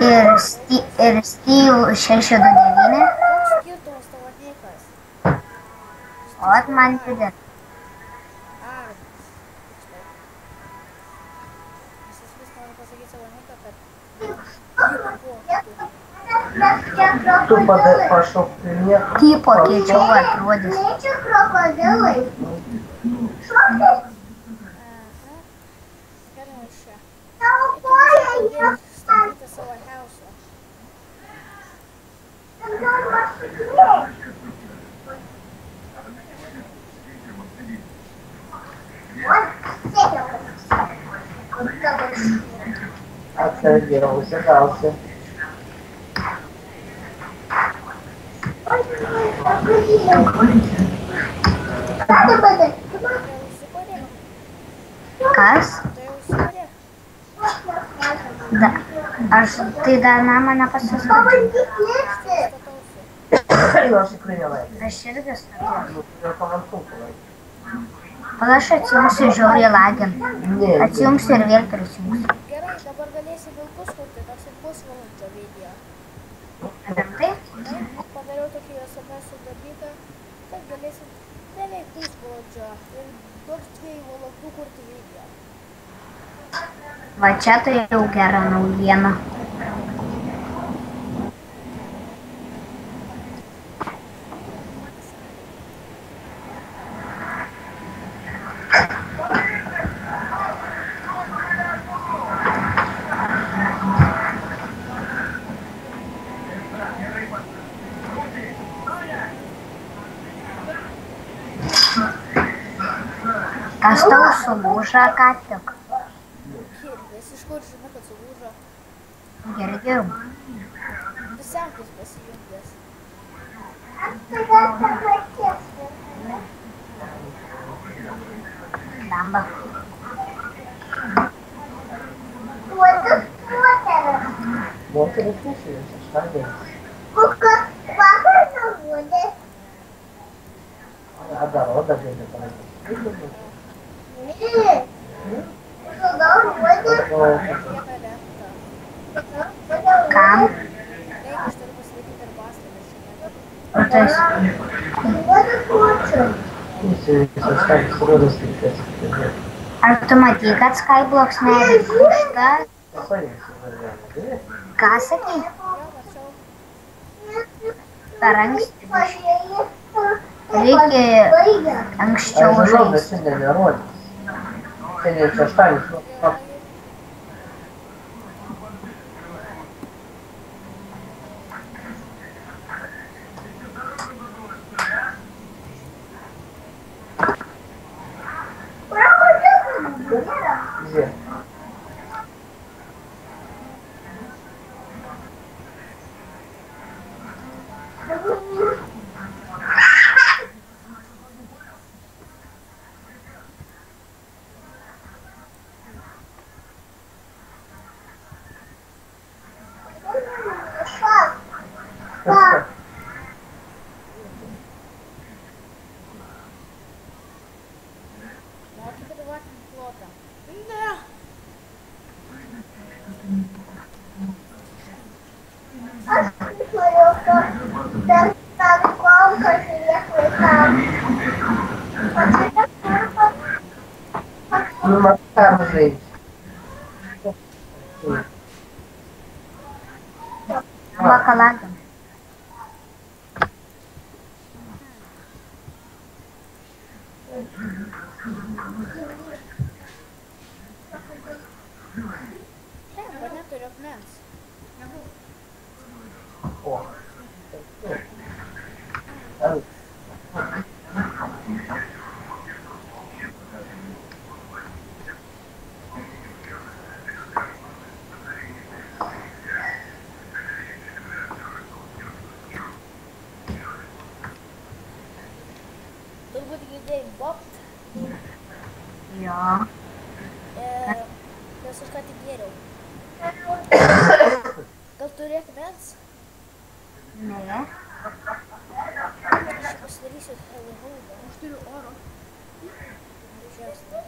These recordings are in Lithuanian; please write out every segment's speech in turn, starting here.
ir Steve 629. Koks skirtumas tavo nikas? O man didelis. Arnas. Tiksliau. Nes aš vis noriu pasakyti savo niką, kad tipo tu. Tu pašauk prie Tipo kiečiau atrodys. Aha. Gerai, aš čia. Ir tu visi pradėjai statyti savo heusą. atsargiai, užsigausi. Kas? Tai jau įsikūrė? Aš tai dar namą nepasistatau. Statausi. Jo, aš tikrai nelaimė. Aš irgi statau. Ir komentuoju laimė. Palaš atsijungsiu žiauriai lagin. Ne, Atsijungsiu ir vėl prisijungsiu. Gerai, dabar galėsi vilkus kurti, toks ir pusvalandžio video. Rimtai? Padariau tokį SMS dalyką, kad galėsim beveik pusvalandžio ir nors 2 valandų kurti video. Va čia tai jau gera naujiena. Kas tau sulūžo ką tik? Kirvis, iš kur žinai, kad sulūžo? Girdėjau. Visankis pasijungęs. Damba. moteris nešėja šeštadienį. Roda žaidė panašiai. Vieną lentą. Kam? Taip, aš turiu pasilaikyti ir paslaugas šiandien. O tas Šeštadienis rodas reikės. ar tu matei, kad Skyblox nevykušta? Ką sakai? Jo, mačiau. Per anksti. Reikia anksčiau Aš žinau, bet žaisti. šiandien nerodys. Šiandien šeštadienis. Gerai. Где? Что? Moki dalyvauti plotą. Ne. Ну, Макар жить. Bakaladam. Dabar neturiu akmens. О. Turbūt girdėjai Bob. Jo. Nes aš ką tik gėriau. Gal turi akmens? Ne. Aš pasidarysiu Hellhoundą. Aš turiu oro. Didžiausia.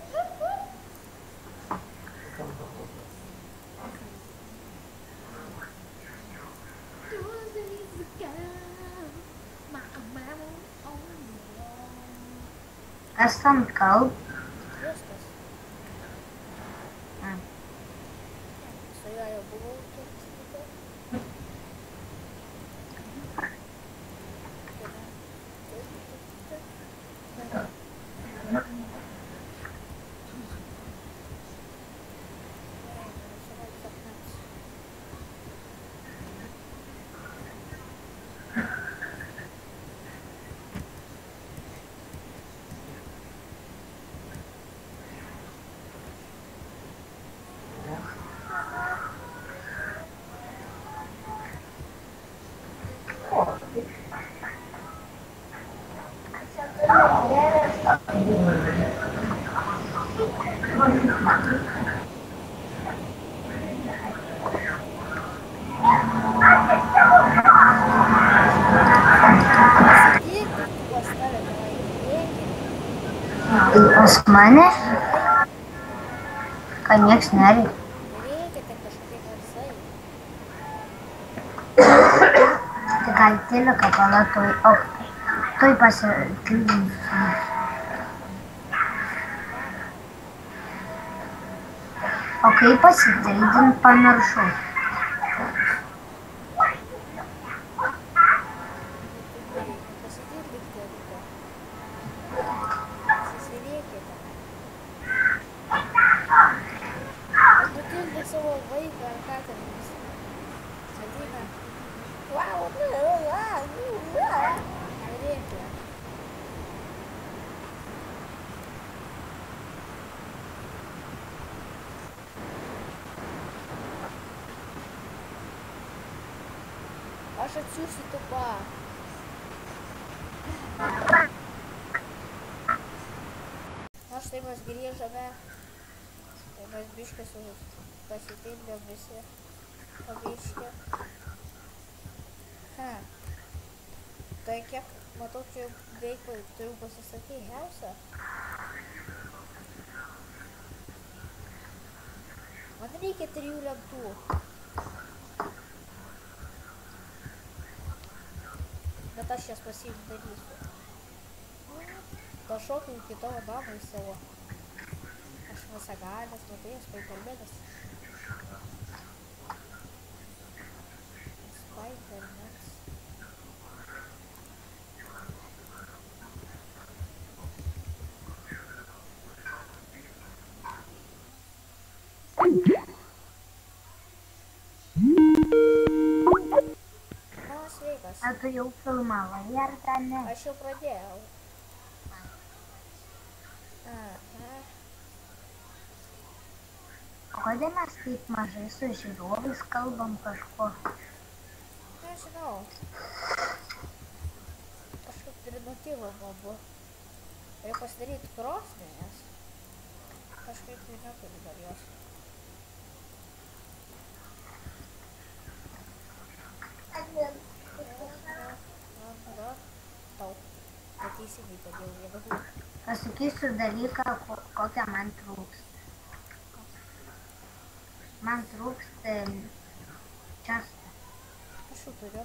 Kas tam kalb? Justas. Mm. Su juo jau buvau kiek atsitiko. Pasidėk ir tu pas tave tenai rėkia. Pas mane, Taip, kad nieks nereikia. rėkia ten kažkokie garsai. Tai gal teleką palatoj, tuoj pasiklydinsiu. O kaip pasitildint pamiršau. Pasidėk teleką. Susirėkia tenai. Ar nutildė savo vaiką ar ką ten jis? Ateina. Rėkia. Aš atsiųsiu tupą. Na štai mes grįžome. Tai mes biškis pasitildėm visi. Pabiškė. Tai kiek, matau, čia beveik tu jau pasisakei heusą. Man reikia 3 lentų. Bet aš jas pasidarysiu. Pašokiau iki tavo namą į savo. Aš visagalis, matai, esu Spidermanas. Spidermanas. Sveikas. Ar tu jau filmavai, ar dar ne? Aš jau pradėjau. Kodėl mes taip mažai su žiūrovais kalbam kažko? Nežinau. Kažkaip primityvu buvo. Reikia pasidaryti krosnį, nes kažkaip tai neturiu dar jos. Tau. Neteisingai padėjau vieną. Pasakysiu dalyką, kokią man trūks. Man trūksta čiasto. Aš jau turiu.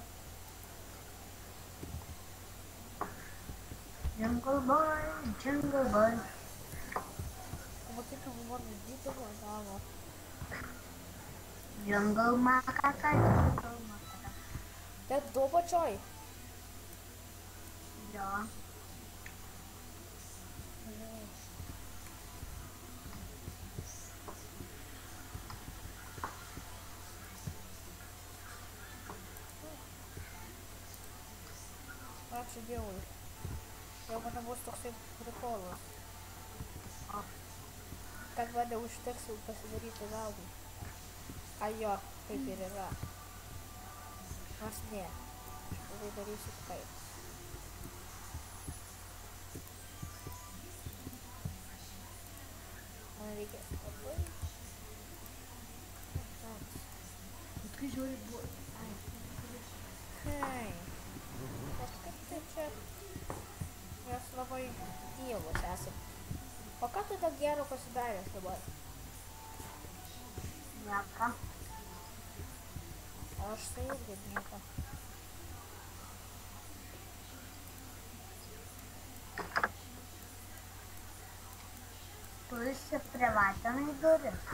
Jingle boy, jingle boy. Pamatytum, man didelio namo. Jingle makaka, jingle makaka. Bet du pačioj. Jo. Ačiū Dievui. Jau mane bus toksai prikolas. Kad mane užteks jau pasidaryti veltui. Ai jo, taip ir yra. Nors ne. Aš labai darysiu taip. Man reikės labai. Kai žiūri, buvo. Hei. Kažkaip tai čia. Mes labai dievus esam. O ką tu daug gero pasidaręs dabar? Nieko. O aš tai irgi nieko. Užsiprivatinai duris.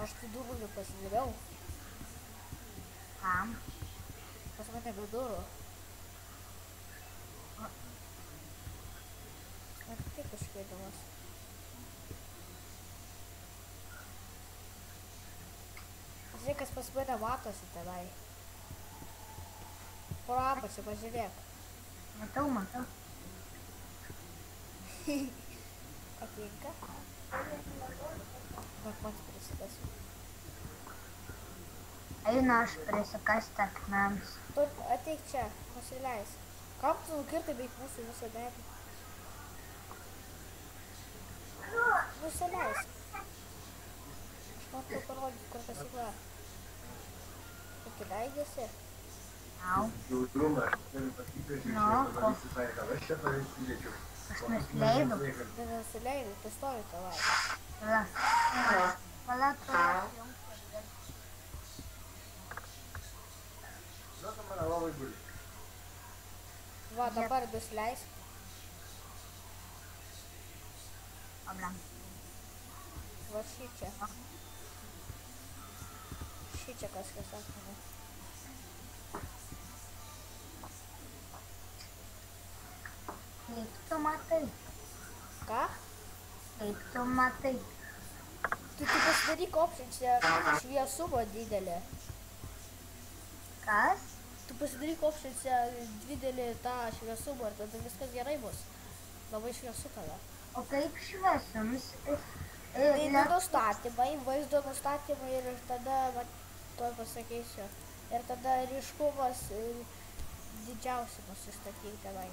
Aš tų durų nepasidariau. Kam? Pas mane be durų. Man taip užkėdamas. Žiūrėk, kas pas mane matosi tenai. Pro apačią pažiūrėk. Matau. Patinka? Bet pats prisikasiu. Einu aš prisikasti akmens. Tu ateik čia, nusileis. Kam tu nukirtai beveik mūsų visą medį? Nusileis. Aš man tau parodyti, kur kasykla. Kokį leidėsi? Au. Aš nusileidau. Tai nusileidai, tai stovi tavai. Pala tu jungti. Va, dabar nusileis. Ablam. Va šičia. Šičia kažkas akmenė. Kaip tu matai? Ką? Kaip tu matai? Tu pasidaryk opšinčią šviesumą didelį. Kas? Tu pasidaryk opšinčią didelį tą šviesumą ir tada viskas gerai bus. Labai šviesu tada. O kaip šviesums? Tai nustatymai, vaizdo nustatymai ir tada, va, tuoj pasakysiu. Ir tada ryškumas didžiausia nusistatyk tenai.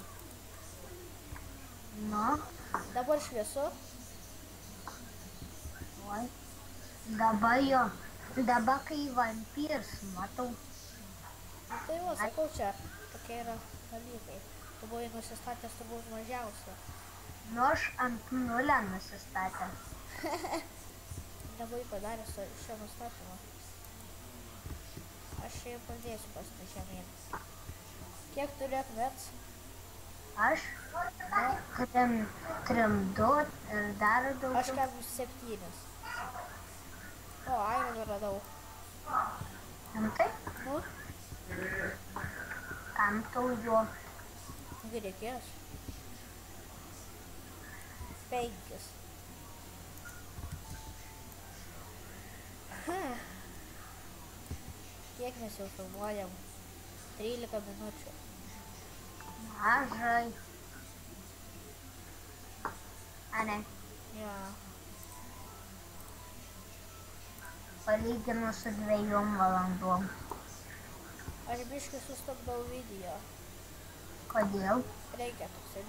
Nu, Dabar šviesu. oi. Dabar jo. Dabar kai vampyrs matau. Tai va, sakau čia, tokie yra dalykai. Tu buvai nusistatęs turbūt mažiausia. Nu, aš ant nulio nusistatęs. Nebuvai padaręs šio nustatymą. Aš jau pradėsiu paskui šią mėnesį. Kiek turi akmens? Aš trimdu ir dar Aš daugiau. kam 7. O, aironų radau. Rimtai? Nu, Kam tau jo? tai reikės. 5. Kiek mes jau filmuojam? 13 minučių. Mažai. A ne, Ja. palyginus su 2 valandom. Aš biškai sustabdau video. Kodėl? Reikia toksai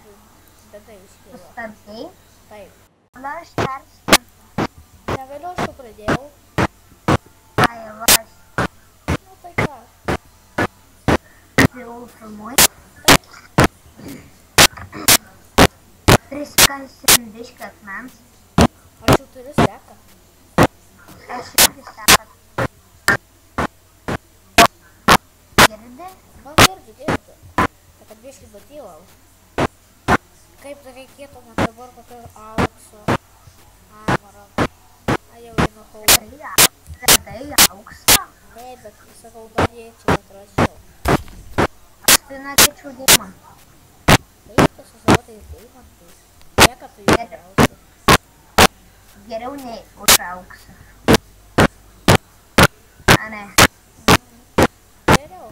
bėda iškyla. Sustabdai? Taip. Tada aš perstabdau. Nevėliau aš jau pradėjau. Ai, vas, Nu tai ką? jau filmuoji. Taip. Prisikasim biškį akmens. Aš jau turiu seką. Aš irgi sekat. Girdi? Man girdi. Tai kad biškai batylau. Kaip tai reikėtų man dabar kokio aukso. Armoro. Ai jau einu kaulą. Radai auksą? Ne, bet sakau, norėčiau atrasčiau. Aš tai norėčiau deimantą. Taip, tu su savo tais deimantais. Nieka tu jų geriausiai. Geriau nei už auksą. A ne. Geriau.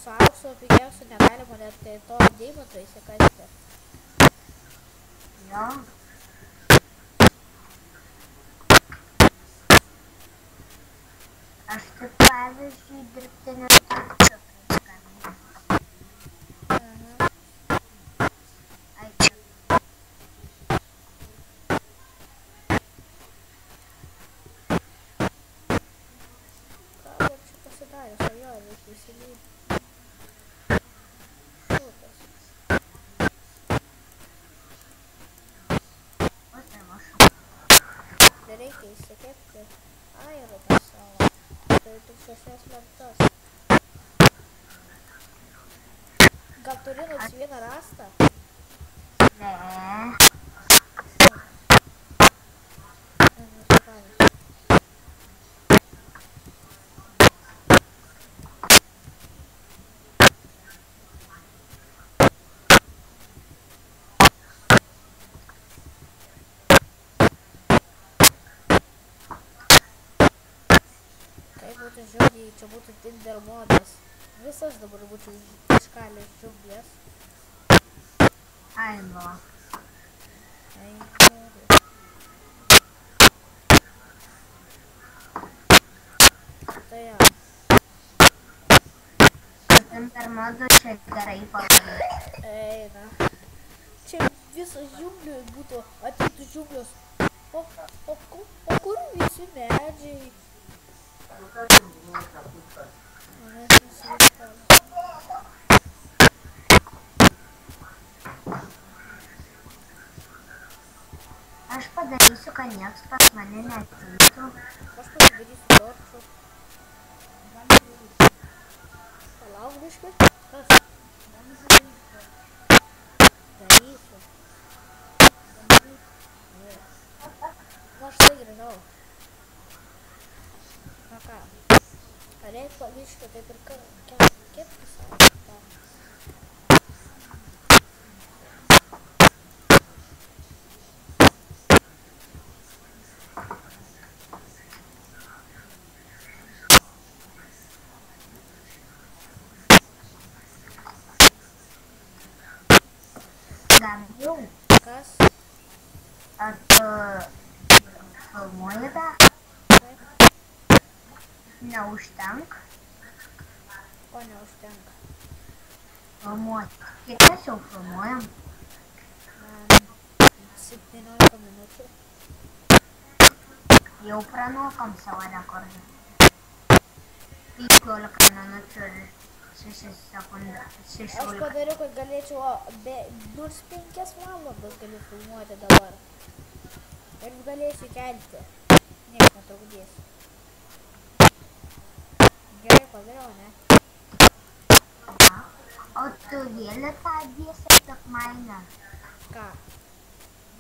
Su auksu pigiausiu negalima net tai to deimanto įsikasti. Jo. Aš tik pavyzdžiui dirbtinio traktorių priskambinu. Ai, čia. Ką dar čia pasidarė, o jo, reikia įsilyti. Šūtas. Vat ir mašau. Tai reikia įsikepti aironą savo. Tai tik šešias lentas. Gal turi nors vieną rastą? Ne. būtų žiauriai, čia būtų Tinder modas. Visas dabar būtų iškalęs džiunglės. Ai, nu. Ai, gerai. Tai jo. Tinder modu čia gerai padaryti. Eina. Čia visas džiunglių būtų, ateitų džiunglius. O kur visi medžiai? Aš padarysiu, kad nieks pas mane neateitų. Aš pasidarysiu torčių. Palauk biškį. Kas? Darysiu. Nu aš tai grįžau. Na ką? Reik paviškį taip ir kepti savo. Gabriel, Kas? ar tu filmuoji dar? Taip. Neužtenka Ko neužtenka? filmuoti. Kiek mes jau filmuojam? 17 minučių. Jau pranokam savo rekordą. 15 minučių ir 6 sekundės. Aš 16. padariau, kad galėčiau nors 5 valandas galiu filmuoti dabar. Ir galėsiu kelti. Niekas netrukdys. Gerai padariau, ne? O tu vėlė tą dėsi tak mainę? Ką?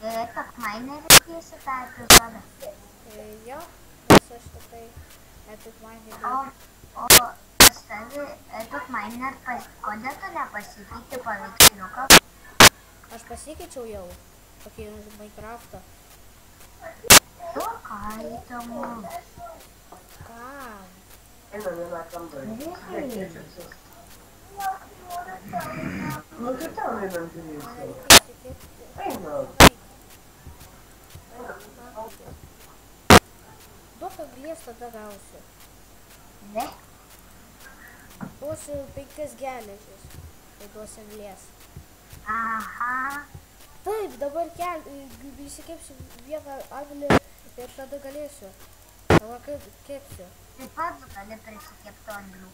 Vėlė tak mainę dėsi tą epizodą? Jo, nes aš tai epic mine O pas tavi epic miner, kodėl tu nepasikeiti paveiksliuką? Aš pasikeičiau jau. Pakeičiau Minecraftą. Tu ką įdomu? Kam? Eina viena kambarį. Nu, tai ten einam Man žiūrėsiu. reikia įsikirpti. Eina. Duok anglies, tada gausiu. Ne? Duosiu 5 geležis. Tai duosiu anglies. Aha. Taip, dabar įsikepsiu vieną anglį ir tada galėsiu. Dabar kaip kepsiu. Taip pat gali prisikepti anglių.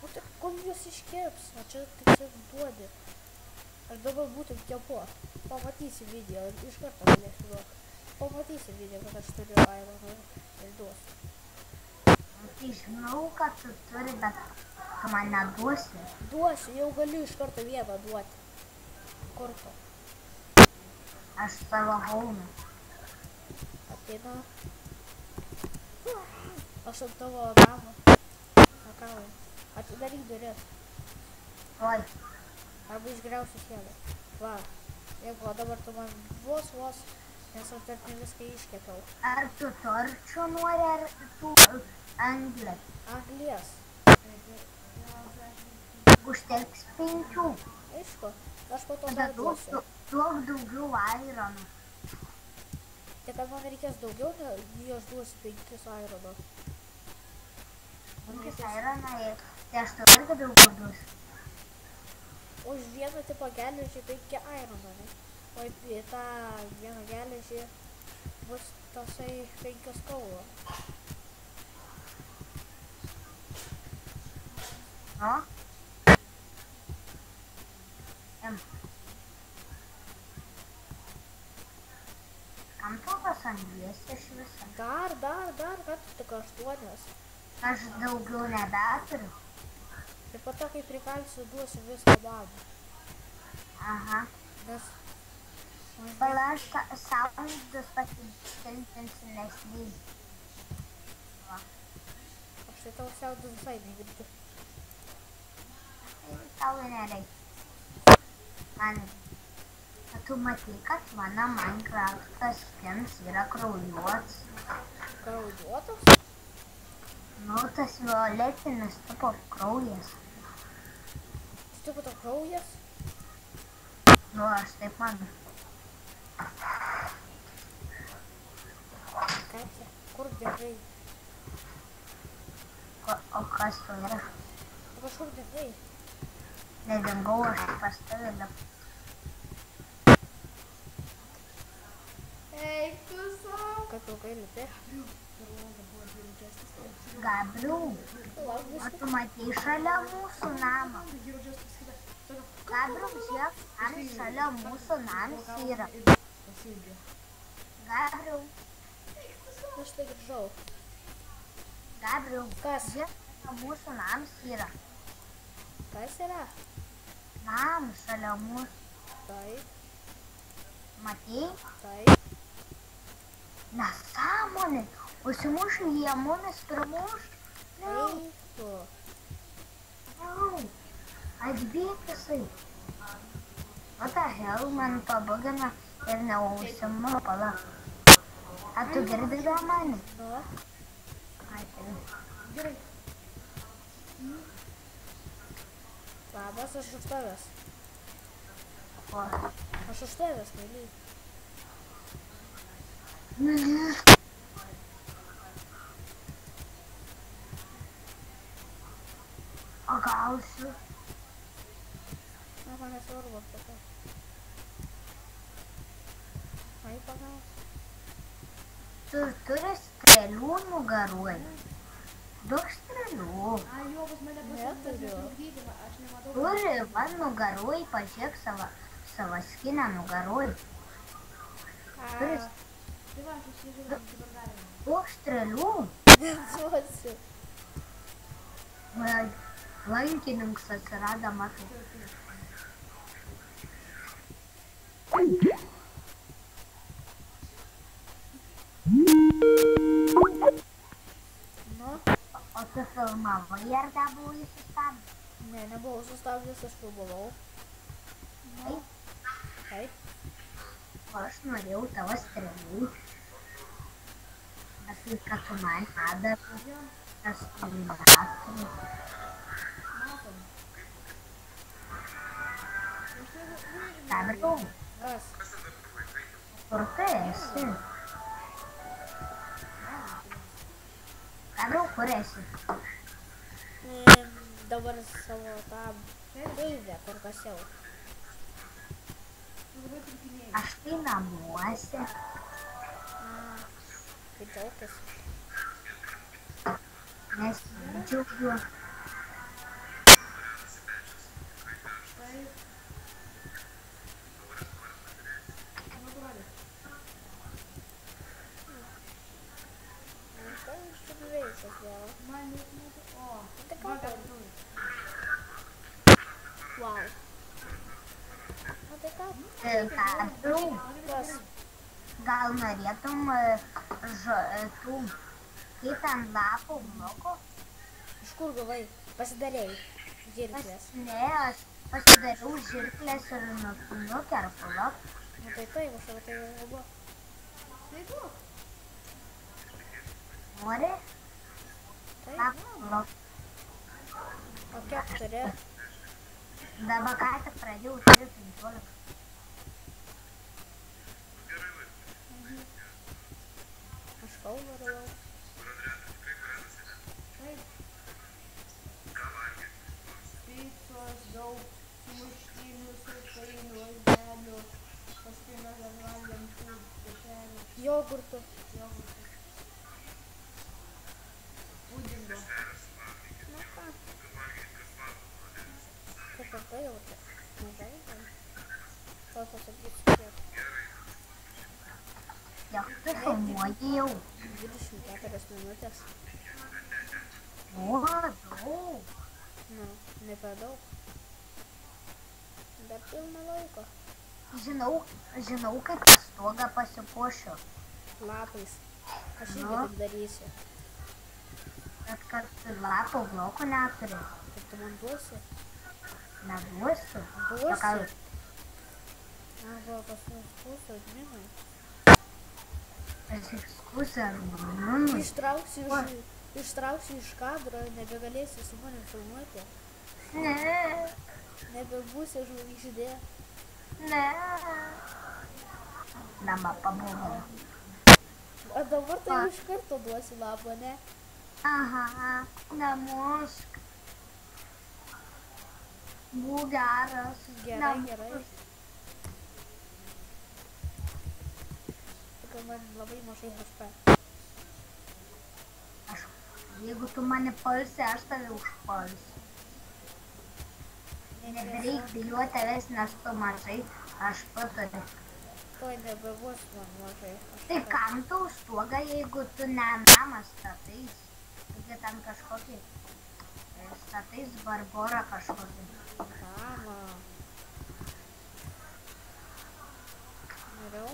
Nu tai kol jūs iškeps, o čia tiesiog duodi. Aš dabar būtent kepu. Pamatysi video ir iš karto galėsiu duoti. Pamatysi video, kad aš turiu ironą ir duosiu. Tai žinau, kad tu turi, bet tu man neduosi. Duosiu, jau galiu iš karto vieną duoti. Kur tu? Aš savo gaunu. Ateina. Aš ant tavo namo. Akavai. Atidaryk duris. Oi, Arba išgriausiu sieną. Va. Jeigu dabar tu man vos, nes aš dar ne viską iškepiau. ar tu torčių nori, ar tu anglį? Anglies. Užteks 5. Aišku. Aš po to Tada dar duosiu. duok daugiau ironų. Tai kad man reikės daugiau, nei aš duosiu 5 irono. 5 ironai, tai aš tau irgi daugiau duosiu. Už vieną tipo geležį 5 irono, ne? O į tą vieną geležį bus tasai 5 kaulo. No? Kam tokios anglies iš viso? Dar, kad tik 8. Aš daugiau nebeturiu. Tai po to, kai prikalsiu, duosiu viską man. Aha. Nes... Pala aš soundus pasitilpinsiu neslyg. Aš tai tavo siaudų visai negirdi. Tau nereikia. Man. Tu matai, kad mano Minecraftas skins yra kraujuotas. Kraujuotas? Nu, tas violetinis tipo kraujas. Tipo to kraujas? Nu, aš taip manu. Katė, kur dingai? O kas tu yra? Tu kažkur dingai? Nedingau, aš pas tavę lep. Eik tu savo. Kad ilgai lipi? Gabriel, Lauk o viską. tu matei šalia mūsų namą? Gabriel, žiūrėk, ant šalia mūsų namas yra. Gabriel, Na štai grįžau. Gabriel, Kas? žiūrėk, mūsų namas yra. Kas yra? Namas šalia mūsų. Taip, Matei? taip. Nesąmonė. Užsimuš jie mumis primuš. Eik tu. Atbėk jisai. What the hell, man pabugina ir neužsimu pala. Ar tu girdi gal mane? Nu, Ai, tai. Gerai. labas, aš už tavęs. O. Aš už tavęs, myliai. O gausiu. Na, man nesvarbu apie tai. Ai, pagaus. Tu turi strėlių nugaruoj. Daug strėlių. Ai, jo, pas mane Neturiu. patrukdyti, aš nematau. Turi, man nugaruoj, pažiūrėk savo skinę nugaruoj. A, Turi Tai va, aš įsižiūrėjau, dabar galima. daug strėlių. nesuosiu. Lankininkas atsirado, matai. Nu, O tu filmavai ar dar buvai sustabdęs? ne, nebuvau sustabdęs, aš filmavau. Taip. Taip. O aš norėjau tavo strėlių. Bet tai, kad tu man padarai, tas terminatorius. Matom. Gabriel, Kas? kur tu esi? Gabriel, kur esi? Dabar savo tą bulvę, kur kasiau. Labai trupinėjai. Aš tai namuose. Tai džiaugtis. Nesidžiaugiu. Taip. Natūraliai. Ką iš čia veikas vėl? Man nesimatu. O, Tai ką va, ten? Gabriel. Wow. Na tai ką? Gabriel, Kas? gal norėtum tų kaip ant lapų bloko? Iš kur gavai? Pasidarėjai. Žirklės. Ne, aš pasidariau žirklės ir nukerpulą. Na tai taip, aš apie tai galvoju. Tai tu. Nori? Taip. Lapų bloko. O kiek turi? Dabar ką tik pradėjau, turiu 15. Aš kalbą darau. Taip. Picos daug, sumuštinių, sausainių, lazdelių, paskui mes dar valgėm tų dešrelių, Jogurtų. jogurtų, pudingo. Na ką? Kaip ir tai jau čia. Nežaidžiam. Tuoj pasakysiu kiek. Jau tu filmuoji jau. 24 minutės. O, daug. Nu, ne per daug. Dar pilna laiko. Žinau, kaip stogą pasipuošiu. Lapais. Aš irgi Nu. taip darysiu. Bet kad lapų blokų neturi. Kaip tu man duosi? Neduosiu. Duosi. Na, buvo pas mus pusę adminai. Aš išskusę žmonių. Ištrauksiu iš ištrauksiu iš kadro, nebegalėsiu su manim filmuoti, Ne, nebebūsiu žvaigždė. ne. Nama pabuvo. O dabar tai iš karto duosiu labą, ne? Aha, nemušk. Būk geras. Gerai, gerai. Tik man labai mažai HP. Jeigu tu mane pulsi, aš tave užpulsiu. Nebereik bijoti tavęs, nes tu mažai, aš paturiu. Tuoj nebebus man mažai. Tai kam tu užtuoga, jeigu tu ne namą statais? Taigi ten kažkokį statais barborą kažkokį. Namą. Miriau.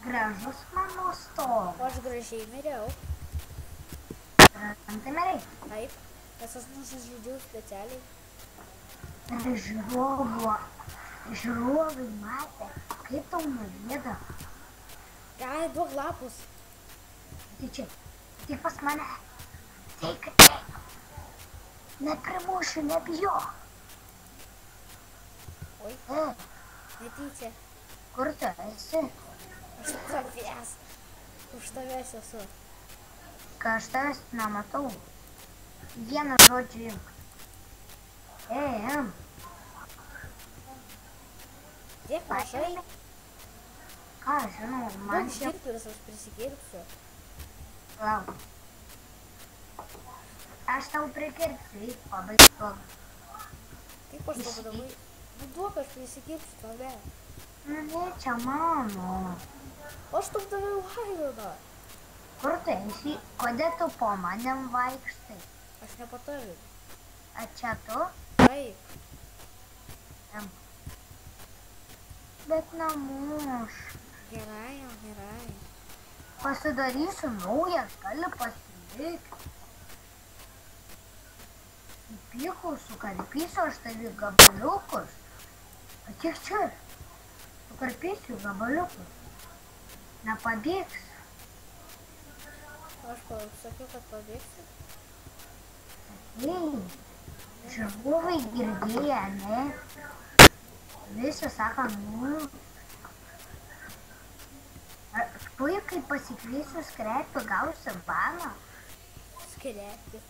Gražus mano stogas. O aš gražiai miriau. Tai merai. Taip. Nes aš nusižudžiau specialiai. Žiūrovai matė, kaip tau nuvėda. Ai, duok lapus. Tai čia, tik pas mane. Tik, neprimušiu, nebijok. Oi, netyčia. Kur tu esi? Aš tavęs. Už tavęs esu. Ką aš tavęs nematau. Vieną žodžiu imk. Tiek mažai. Ką žinau, man Man čia širturis aš prisikirpsiu. lauk. Aš tau prikirpsiu, eik pabaigsiu. Kaip aš to padarau? Nu duok, aš prisikirpsiu tave. Nu, ne, čia mano. Aš tau daviau Haironą. Kur tu esi? Kodėl tu po manim vaikštai? Aš nepataviu. A čia tu? Taip. Bet namuš. Gerai, jau gerai. Pasidarysiu naujas, gali pasilikti. Įpykau, sukarpysiu aš tavi gabaliukus. Atik čia. Sukarpysiu gabaliukus. Nepabėgs. Aš sakiau, kad pabėgsiu. Ei, žiūrovai girdėję, ne? Visi sako, nu. Tuoj, kai pasiklysiu skrepį, gausi baną. Skrepį.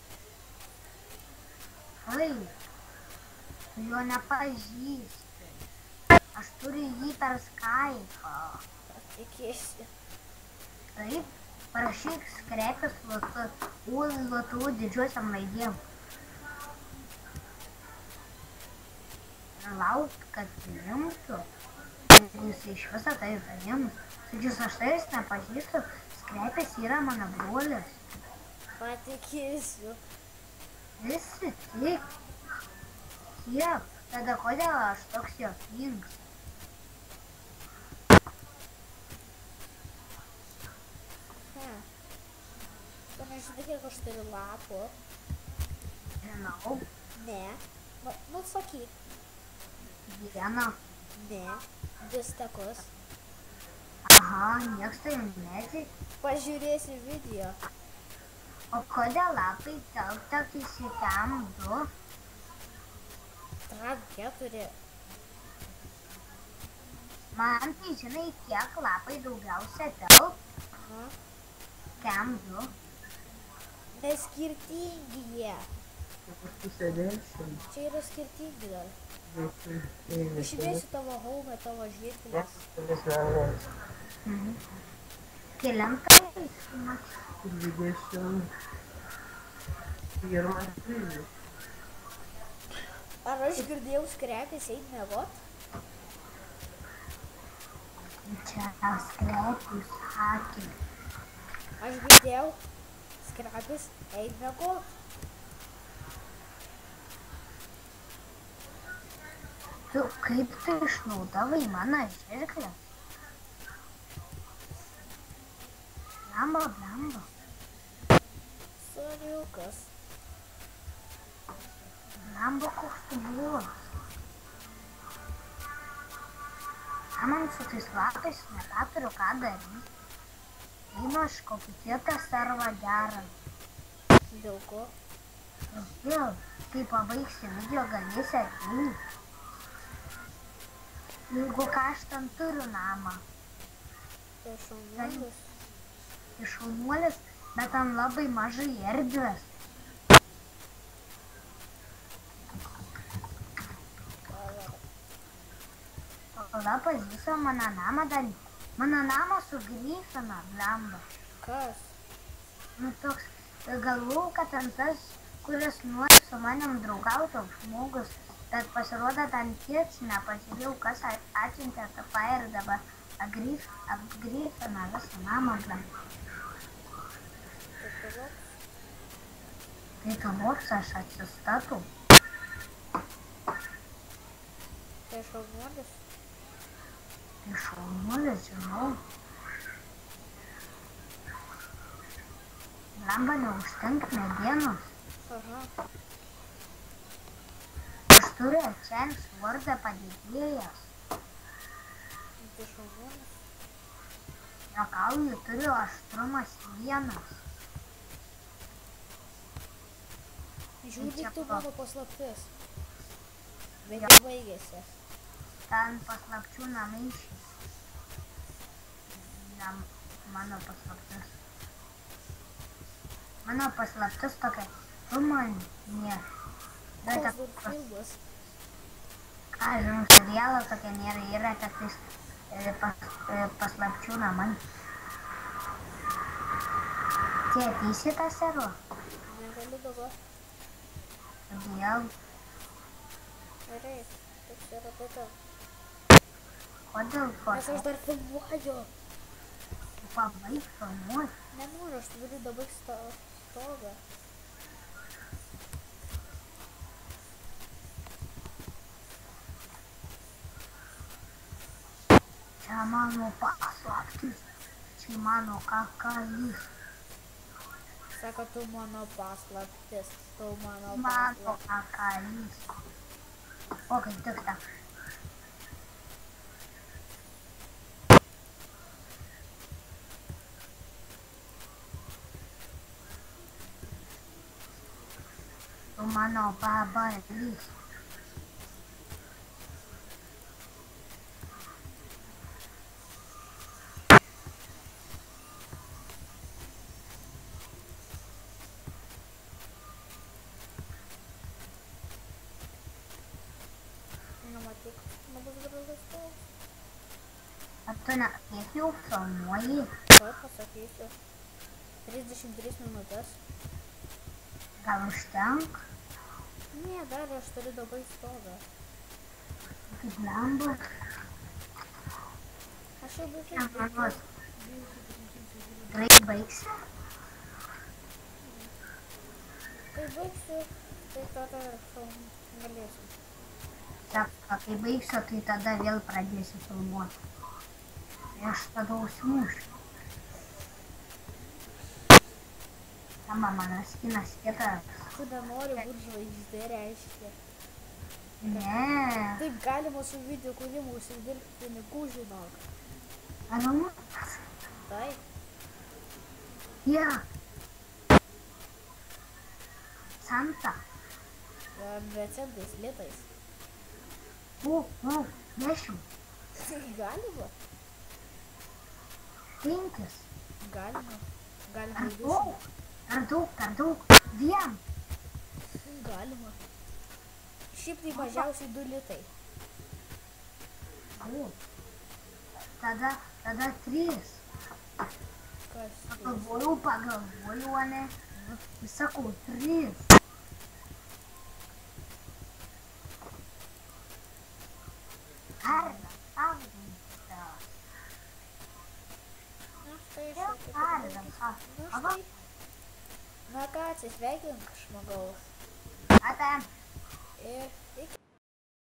Oi, tu jo nepažįsti. Aš turiu jį per Skype'ą. Tikėsi. Taip, parašyk skrepis lotu didžiuosiam raidėm. Lauk, kad priimtų. Jis iš viso tai priims. Sakysiu, aš tavęs nepažįstu, skrepis yra mano brolis. Patikėsiu. Visi tik. Kiek? Tada kodėl aš toks juokingas? Tu nežinai, kiek aš turiu lapų? Žinau, Ne. Nu, sakyk. vieną. Ne. 2 stakus. Aha, nieks tai netik. Pažiūrėsiu video. O kodėl lapai telktak įsikiam 2? Tram 4. Man tai žinai, kiek lapai daugiausia telk? Aha. Kiam 2. Neskirtingi jie. Tu sėdėsi. Čia yra skirtingi dar. Išdėsiu tavo haumę, tavo žirklės. Kelintai? 21. Ar aš girdėjau skrepis eit miegot? Čia skrepis sakė. Aš girdėjau skrepis eit miegot. Tu kaip tu išnaudavai mano žirklės? Blemba. Soriukas. Blemba, koks tu buvas. Man su tais lapais nebeturiu ką daryti. Einu aš kokį kitą servą gerą. Dėl ko? Vėl, kai pabaigsi video, galėsi ateiti. Jeigu ką, aš ten turiu namą. Tai šaunuolis. Tai šaunuolis, bet ten labai mažai erdvės. Tada pažįsta mano namą dar. Mano namą sugrįžina, blemba. Kas? Nu toks, galvojau, kad ten tas, kuris nori su manim draugauti žmogus, bet pasirodo ten kiek nepažiūrėjau, kas atsiuntė tą ir dabar apgrįžina visą namą, blemba. Tai tu voks, aš atsistatau. Tai šaunuolis? Tai šaunuolis, žinau. Blemba, neužtenka medienos. Aha. Aš turiu Ečenis vardą padėtėjas. Tai šaunuolis? Juokauju, turiu aštrumas 1. Žiūrėk, tu mano paslaptis. Bet jau baigėsi. Ten paslapčių namaišys. Mano paslaptis. Mano paslaptis tokia, tu man nėra. Koks dar filmas? Ką, žinau, serialo tokia nėra, yra tiktais paslapčių namai. Tie ateisi tą serialą? Negaliu dabar. Kodėl? Gerai, toks yra tada. Kodėl Nes aš dar filmuoju. pabaig filmuoti? Nenoriu, aš turiu dabar stogą. Čia mano paslaptis. Čia mano kakalys. Sako, tu mano paslaptis. Tu mano Mano paslaptis. kakalys. O, kaip tik ta. Tu mano babalys. Nematyk, nebus gražus toks. Ar tu ne kiek jau filmuoji? Ką pasakysiu? 33 minutės. Gal užtenk? Ne, dar aš turiu dabar stogą. Kaip lemba? Aš jau buvau Čia baigiau. manos. Greit baigsi? Kai baigsiu, tai tada galėsiu. Sako, kai baigsiu, tai tada vėl pradėsiu filmuoti. Tai aš tada užsimušiu. Tama, mano skinas kitas. Tu nenori būti žvaigždė, reiškia. Ne. Taip galima su video kūrimu užsidirbti pinigų, žinok. Anomas. Taip. Ja. Santa. Recentais, litais. O, 10. Galima. 5. Galima. Galima Per 20. daug. Per daug. 2. Galima. Šiaip tai mažiausiai 2 litai. O. Tada 3. Kas? Pagalvojau, ane. Sakau, 3. Karda, apginta. Na štai Vėl štai. karda. Na štai. Na ką, atsisveikink, žmogaus.